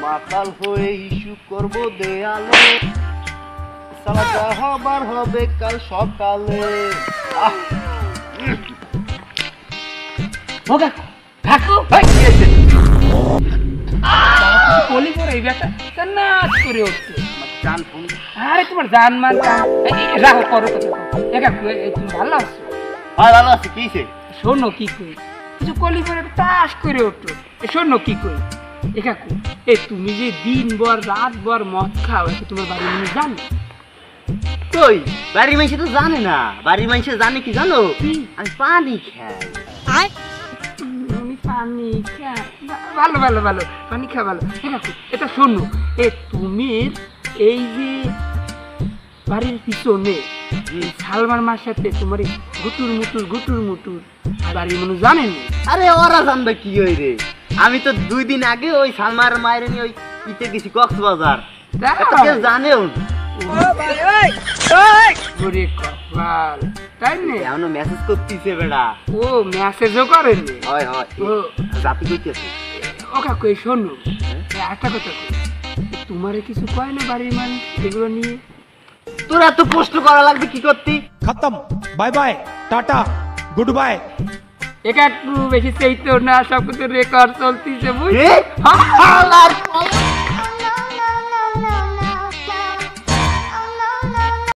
মাতাল হয়ে ইস্যু করবো দেয়ালে, সালা যা হবার হবে কাল সকালে। বলি করে এই ব্যাটা নাচ করে উঠছে। জান ফোন। আরে তোমার জান মান রাখো করো কথা একা তুমি ভালো আছো? হ্যাঁ ভালো আছি। কিছে শোনো কি কই, কিছু কলি করে তাস করে উঠো। শোনো কি কই একা এই তুমি যে দিনভর রাতভর মদ খাও এটা তোমার বাড়ির মানুষ জানে? কই বাড়ির মানুষ তো জানে না। বাড়ির মানুষ জানে কি জানো? আমি পানি খাই। তুমি পানি খাও? ভালো ভালো ভালো, পানি খাও ভালো। এটা শোনো, তুমি এই যে বাড়ির পিছনে সালমান মার সাথে তোমার গুটুর মুটুর বাড়ির মানুষ জানেন? আরে ওরা জানবে কি ওই রে? আমি তো 2 দিন আগে ওই সালমার মায়ের নিয়ে ওই ইতে গেছি কক্সবাজার। এটা কেউ জানেও না। তাই না? এখনো মেসেজ করতেছে বেড়া। ও মেসেজও করেন? হয় হয়। ও জাতি কইতেছে। ও কাকু শোনো, একটা কথা তোমারে কিছু কয় না বাড়ির মানুষ এগুলো নিয়ে? তোরা তো প্রশ্ন করা লাগবে কি করতি? खत्म bye bye tata goodbye. একটু বেশি চাইতো না, সব কিছু রেকর্ড চলতিছে বুঝলি? এ?